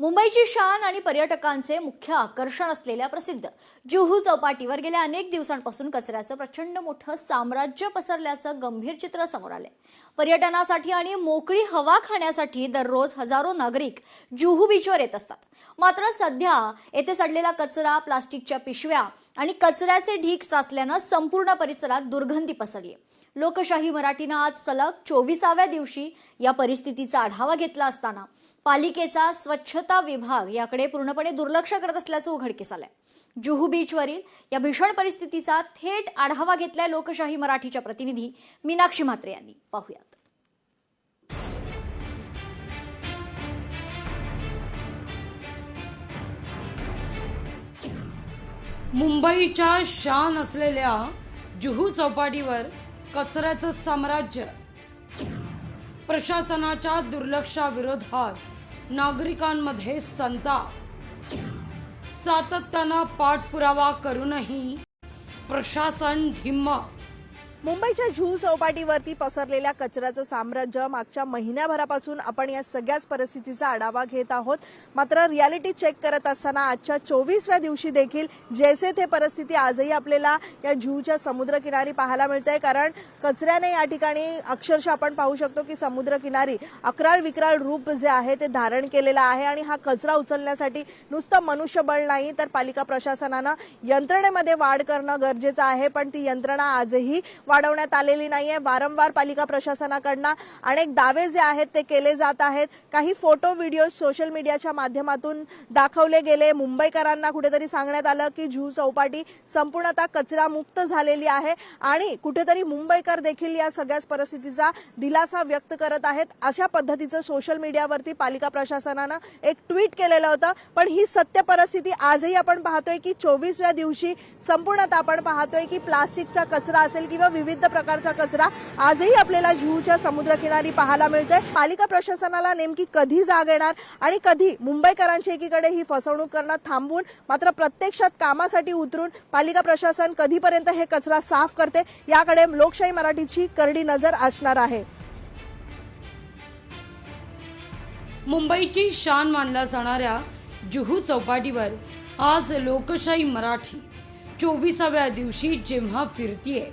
मुंबईची शान आणि पर्यटकांचे मुख्य आकर्षण असलेल्या प्रसिद्ध जुहू चौपाटीवर गेल्या अनेक दिवसांपासून कचऱ्याचं प्रचंड मोठं साम्राज्य पसरल्याचं गंभीर चित्र समोर आलंय। पर्यटनासाठी आणि मोकळी हवा खाण्यासाठी दररोज हजारो नागरिक जुहू बीचवर येत असतात। मात्र सध्या येथे सडलेला कचरा, प्लास्टिकच्या पिशव्या आणि कचऱ्याचे ढीग साचल्यानं संपूर्ण परिसरात दुर्गंधी पसरली। लोकशाही मराठीनं आज सलग 24व्या दिवशी या परिस्थितीचा आढावा घेतला असताना पालिकेचा स्वच्छता विभाग याकडे पूर्णपणे दुर्लक्ष करत असल्याचं उघडकीस आलंय। जुहू बीचवरील या भीषण परिस्थितीचा थेट आढावा घेतलाय लोकशाही मराठीच्या प्रतिनिधी मीनाक्षी म्हात्रे यांनी। पाहूयात। मुंबईच्या शान असलेल्या जुहू चौपाटीवर कचऱ्याचं साम्राज्य। प्रशासनाच्या दुर्लक्षाविरोधात नागरिकांमध्ये संताप। सातत्यानं पाठपुरावा करूनही प्रशासन ढिम्म। मुंबईच्या जुहू चौपाटीवरती पसरलेल्या कचऱ्याचं साम्राज्य मागच्या महिन्याभरापासून आपण या सगळ्याच परिस्थितीचा आढावा घेत आहोत। मात्र रियालिटी चेक करत असताना आजच्या 24व्या दिवशी देखील जैसे थे परिस्थिती आजही आपल्याला या जुहूच्या समुद्रकिनारी पाहायला मिळते। कारण कचऱ्याने या ठिकाणी अक्षरशः आपण पाहू शकतो की समुद्रकिनारी अकराळ विक्राळ रूप जे आहे ते धारण केलेलं आहे आणि हा कचरा उचलण्यासाठी नुसतं मनुष्यबळ नाही तर पालिका प्रशासनानं यंत्रणेमध्ये वाढ करणं गरजेचं आहे। पण ती यंत्रणा आजही वाढवण्यात आलेली नाहीये। वारंवार पालिका प्रशासनाकडून अनेक दावे जे आहेत ते केले जात आहेत। काही फोटो व्हिडिओ सोशल मीडियाच्या माध्यमातून दाखवले गेले। मुंबईकरांना कुठेतरी सांगण्यात आलं की जुहू चौपाटी संपूर्णतः कचरा मुक्त झालेली आहे आणि कुठेतरी मुंबईकर देखील या सगळ्याच परिस्थितीचा दिलासा व्यक्त करत आहेत। अशा पद्धतीचं सोशल मीडियावरती पालिका प्रशासनानं एक ट्विट केलेलं होतं। पण ही सत्य परिस्थिती आजही आपण पाहतोय की 24व्या दिवशी संपूर्णतः आपण पाहतोय की प्लास्टिकचा कचरा असेल किंवा विविध प्रकारचा कचरा आजही आपल्याला जुहूच्या समुद्रकिनारी पाहायला मिळतोय। पालिका प्रशासनाला नेमकी कधी जाग येणार आणि कधी मुंबईकरांच्या एकीकडे ही फसवणूक करणं थांबवून मात्र प्रत्यक्षात कामासाठी उतरून पालिका प्रशासन कधीपर्यंत हे कचरा साफ करते याकडे लोकशाही मराठीची करडी नजर असणार आहे। मुंबईची शान मानल्या जाणाऱ्या जुहू चौपाटीवर आज लोकशाही मराठी 24व्या दिवशी जेव्हा फिरतीये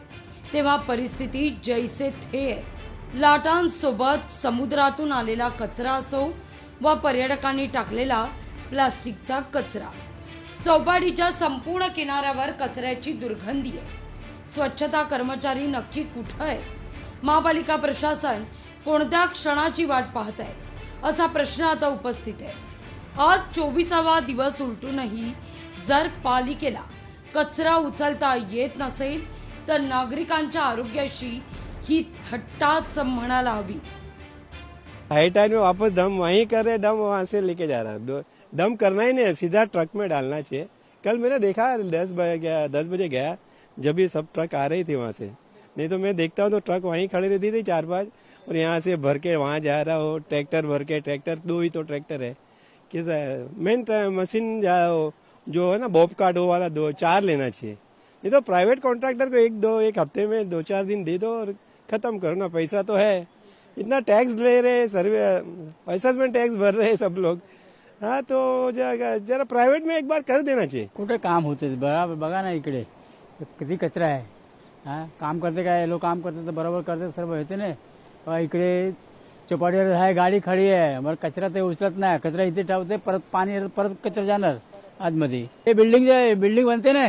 तेव्हा परिस्थिती जैसे थे। लाटांसोबत समुद्रातून आलेला कचरा असो व पर्यटकांनी टाकलेला प्लास्टिकचा कचरा, चौपाटीच्या संपूर्ण किनाऱ्यावर कचऱ्याची दुर्गंधी आहे। स्वच्छता कर्मचारी नक्की कुठे आहे? महापालिका प्रशासन कोणत्या क्षणाची वाट पाहत आहे असा प्रश्न आता उपस्थित आहे। आज 24वा दिवस उलटूनही जर पालिकेला कचरा उचलता येत नसेल तर नागरिकांच्या आरोग्याशी ही थट्टाच म्हणायला हवी। हाई टाइम में वापस डम वहीं कर रहे, डम वहां से लेके जा रहा है। डम करना ही नहीं है, सीधा ट्रक में डालना चाहिए। कल मैंने देखा 10 बजे गया जब ये सब ट्रक आ रही थी वहां से। नहीं तो मैं देखता हूँ तो ट्रक वहीं खड़ी रहती थी 4-5 और यहाँ से भर के वहां जा रहा हो। ट्रैक्टर भर के, ट्रैक्टर 2 ही तो ट्रैक्टर है। किस मेन मशीन जो है ना बॉबकाट वो वाला 2-4 लेना चाहिए। नहीं तो प्राइवेट कॉन्ट्रैक्टर को एक हफ्ते में 2-4 दिन दे दो और खत्म करो ना। पैसा तो है, इतना टैक्स ले रहे, सर्वे असेसमेंट टैक्स भर रहे सब लोग। हाँ तो जरा प्राइवेट में एक बार कर देना चाहिए। कुठे काम होते बघा ना, इकडे किती कचरा आहे। हा काम करते काय लोक काम करते तर बरोबर करते, सर्व होते ना। इकडे चौपाटीवर आहे गाडी खडी आहे, मग कचरा ते उचलत नाही। कचरा इथे ठेवते, परत पाणी परत कचरा जाणार आतमध्ये। हे बिल्डिंग बनते ना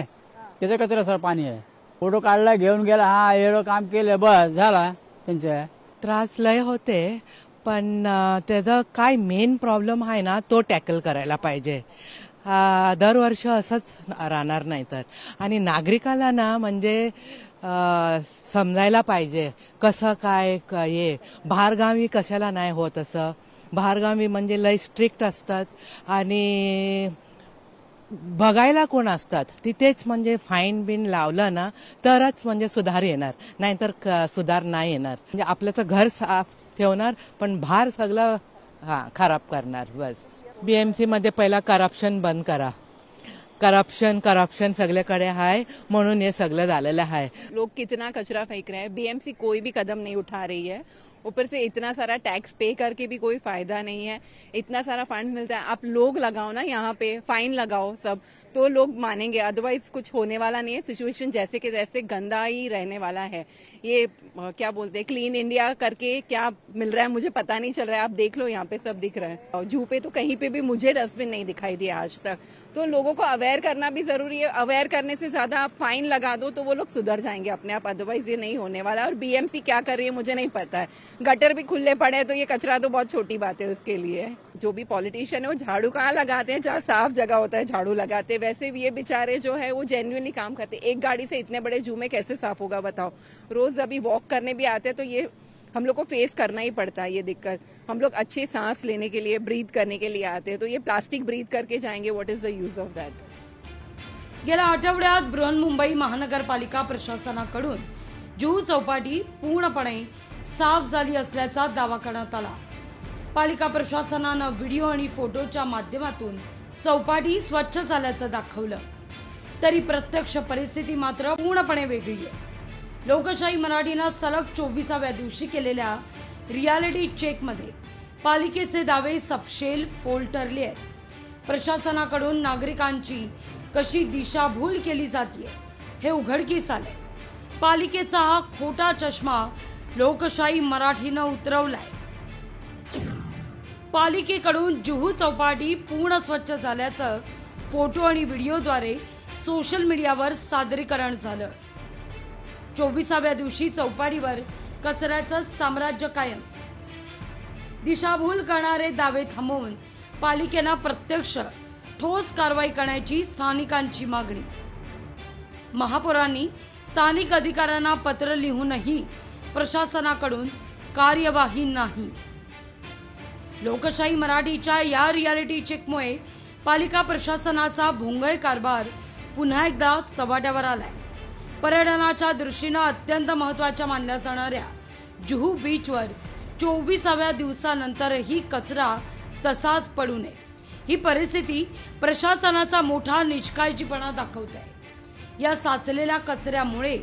त्याचा कचरा सर पाणी आहे। फोटो काढला, घेऊन गेला, हा एवढं काम केलं, बस झाला। त्यांच्या त्रास लय होते पण त्याचा काय मेन प्रॉब्लेम आहे ना तो टॅकल करायला पाहिजे। दरवर्ष असंच राहणार नाही तर। आणि नागरिकाला ना म्हणजे समजायला पाहिजे कसं काय ये बाहेरगावी कशाला नाही होत असं। बाहेरगावी म्हणजे लय स्ट्रिक्ट असतात आणि बघायला कोण असतात तिथेच म्हणजे फाईन बिन लावलं ना तरच म्हणजे सुधार येणार, नाहीतर सुधार नाही येणार। म्हणजे आपल्याचं घर साफ ठेवणार पण बाहेर सगळं खराब करणार बस। बीएमसी मध्ये पहिला करप्शन बंद करा। करप्शन सगळीकडे है, म्हणून ये सगळं झालेलं है। लोग कितना कचरा फेंक रहे हैं, बीएमसी कोई भी कदम नहीं उठा रही है ऊपर से इतना सारा टैक्स पे करके भी कोई फायदा नहीं है। इतना सारा फंड मिलता है, आप लोग लगाओ ना, यहाँ पे फाइन लगाओ सब, तो लोग मानेंगे, अदरवाइज कुछ होने वाला नहीं है। सिचुएशन जैसे के जैसे गंदा ही रहने वाला है। ये क्या बोलते हैं, क्लीन इंडिया करके क्या मिल रहा है मुझे पता नहीं चल रहा है। आप देख लो, यहाँ पे सब दिख रहा है। और जू पे तो कहीं पे भी मुझे डस्टबिन नहीं दिखाई दिया आज तक। तो लोगों को अवेयर करना भी जरूरी है। अवेयर करने से ज्यादा आप फाइन लगा दो तो वो लोग सुधर जाएंगे अपने आप, अदरवाइज ये नहीं होने वाला। और बीएमसी क्या कर रही है मुझे नहीं पता है। गटर भी खुले पड़े हैं तो ये कचरा तो बहुत छोटी बात है उसके लिए। जो भी पॉलिटिशियन है वो झाड़ू कहाँ लगाते हैं, जहाँ साफ जगह होता है झाड़ू लगाते हैं। वैसे भी ये बेचारे जो है वो जेन्युइनली काम करते हैं। एक गाड़ी से इतने बड़े जू में कैसे साफ होगा बताओ। रोज अभी वॉक करने भी आते हैं तो ये हम लोग को फेस करना ही पड़ता है ये दिक्कत। हम लोग अच्छी सांस लेने के लिए, ब्रीथ करने के लिए आते हैं, तो ये प्लास्टिक ब्रीथ करके जाएंगे, what is the use of that. गेल्या आठवड्यात बृहन्मुंबई महानगरपालिका प्रशासनाकडून जुहू चौपाटी पूर्णपणे साफ झाली असल्याचा दावा करण्यात आला। पालिका प्रशासनानं व्हिडिओ आणि फोटोच्या माध्यमातून चौपाटी स्वच्छ झाल्याचं दाखवलं, तरी प्रत्यक्ष परिस्थिती मात्र पूर्णपणे वेगळी आहे। लोकशाही मराठीनं सलग 24व्या दिवशी केलेल्या रियालिटी चेकमध्ये पालिकेचे दावे सपशेल फोल ठरले आहेत। प्रशासनाकडून नागरिकांची कशी दिशाभूल केली जाते हे उघडकीस आले। पालिकेचा हा खोटा चष्मा लोकशाही मराठीनं उतरवलाय। पालिकेकडून जुहू चौपाटी पूर्ण स्वच्छ झाल्याचं फोटो आणि व्हिडिओद्वारे सोशल मीडियावर सादरीकरण झालं। 24व्या दिवशी चौपाटीवर कचऱ्याचं साम्राज्य कायम। दिशाभूल करणारे दावे थांबवून पालिकेनं प्रत्यक्ष ठोस कारवाई करण्याची स्थानिकांची मागणी। महापौरांनी स्थानिक अधिकाऱ्यांना पत्र लिहूनही प्रशासनाकडून कार्यवाही नाही। लोकशाही मराठीच्या या रियालिटी चेकमुळे पालिका प्रशासनाचा भोंगळ कारभार पुन्हा एकदा चव्हाट्यावर आलाय। पर्यटनाच्या दृष्टीनं अत्यंत महत्त्वाच्या मानल्या जाणाऱ्या जुहू बीचवर 24व्या दिवसानंतरही कचरा तसाच पडू नये, ही परिस्थिती प्रशासनाचा मोठा निष्काळजीपणा दाखवत आहे। या साचलेल्या कचऱ्यामुळे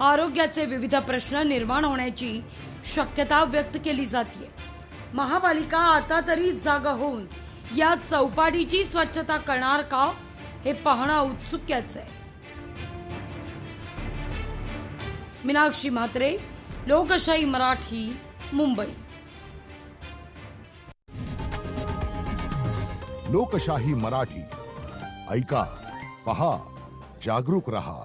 आरोग्याचे विविध प्रश्न निर्माण होण्याची शक्यता व्यक्त केली जाते। महापालिका आता तरी जागा होऊन या चौपाटीची स्वच्छता करणार का हे पाहणं औत्सुक्याचं आहे। मीनाक्षी म्हात्रे, लोकशाही मराठी, मुंबई। लोकशाही मराठी ऐका, पहा, जागरूक रहा।